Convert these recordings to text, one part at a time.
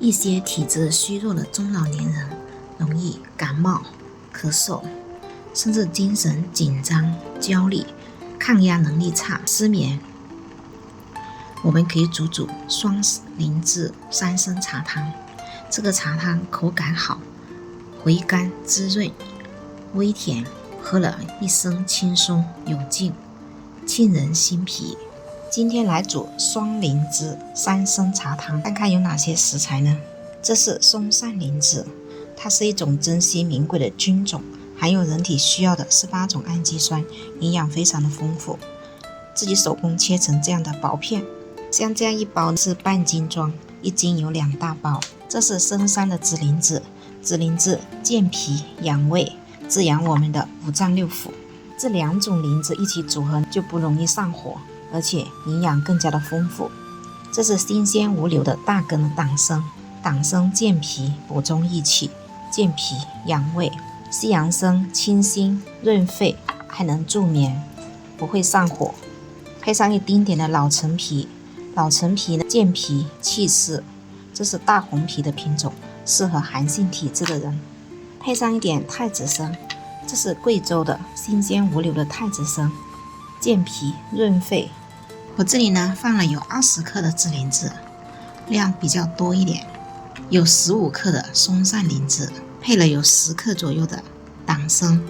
一些体质虚弱的中老年人容易感冒、咳嗽，甚至精神紧张、焦虑、抗压能力差、失眠。我们可以煮双灵芝三参茶汤，这个茶汤口感好，回甘滋润，微甜，喝了一身轻松有劲，沁人心脾。今天来煮双灵芝三参茶汤，看看有哪些食材呢？这是松散灵芝，它是一种珍稀名贵的菌种，含有人体需要的18种氨基酸，营养非常的丰富。自己手工切成这样的薄片，像这样一包是半斤装，1斤有2大包。这是深山的紫灵芝，紫灵芝健脾养胃，滋养我们的五脏六腑。这2种灵芝一起组合就不容易上火，而且营养更加的丰富。这是新鲜无瘤的大根党参，党参健脾补中益气，健脾养胃。西洋参清心润肺，还能助眠，不会上火。配上一丁点的老陈皮，老陈皮呢健脾祛湿，这是大红皮的品种，适合寒性体质的人。配上一点太子参，这是贵州的新鲜无瘤的太子参，健脾润肺。我这里呢放了有20克的紫灵芝，量比较多一点，有15克的松散灵芝，配了有10克左右的党参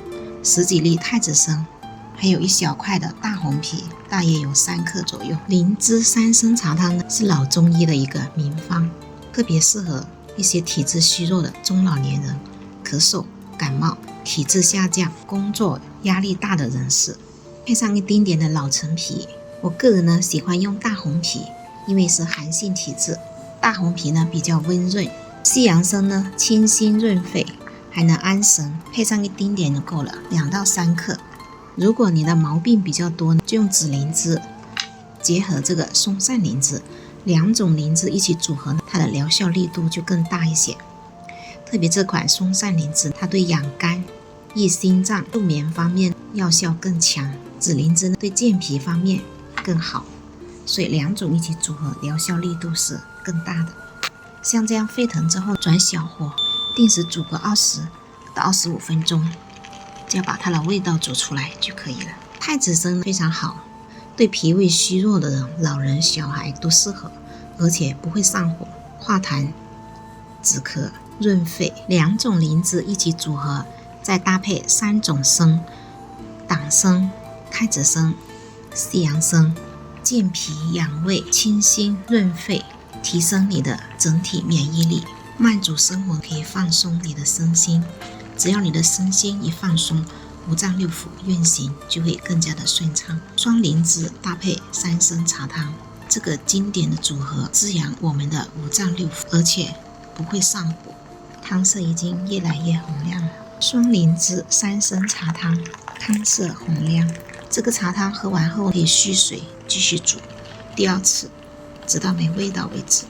，10几粒太子参，还有1小块的大红皮，大约有3克左右。灵芝三参茶汤呢是老中医的一个名方，特别适合一些体质虚弱的中老年人、咳嗽、感冒、体质下降、工作压力大的人士。配上一丁点的老陈皮，我个人呢喜欢用大红皮，因为是寒性体质，大红皮呢比较温润。西洋参呢清心润肺，还能安神，配上一丁点就够了，2到3克。如果你的毛病比较多，就用紫灵芝结合这个松散灵芝，2种灵芝一起组合，它的疗效力度就更大一些。特别这款松散灵芝，它对养肝、益心脏、助眠方面药效更强，紫灵芝对健脾方面更好，所以2种一起组合，疗效力度是更大的。像这样沸腾之后，转小火，定时煮个20到25分钟，只要把它的味道煮出来就可以了。太子参非常好，对脾胃虚弱的人、老人、小孩都适合，而且不会上火、化痰、止咳、润肺。2种灵芝一起组合，再搭配3种参，党参、太子参、西洋参，健脾养胃、清心润肺，提升你的整体免疫力。慢煮生活可以放松你的身心，只要你的身心一放松，五脏六腑运行就会更加的顺畅。双灵芝搭配三参茶汤，这个经典的组合滋养我们的五脏六腑，而且不会上火。汤色已经越来越红亮了。双灵芝三参茶汤，汤色红亮。这个茶汤喝完后可以蓄水，继续煮第2次，直到没味道为止。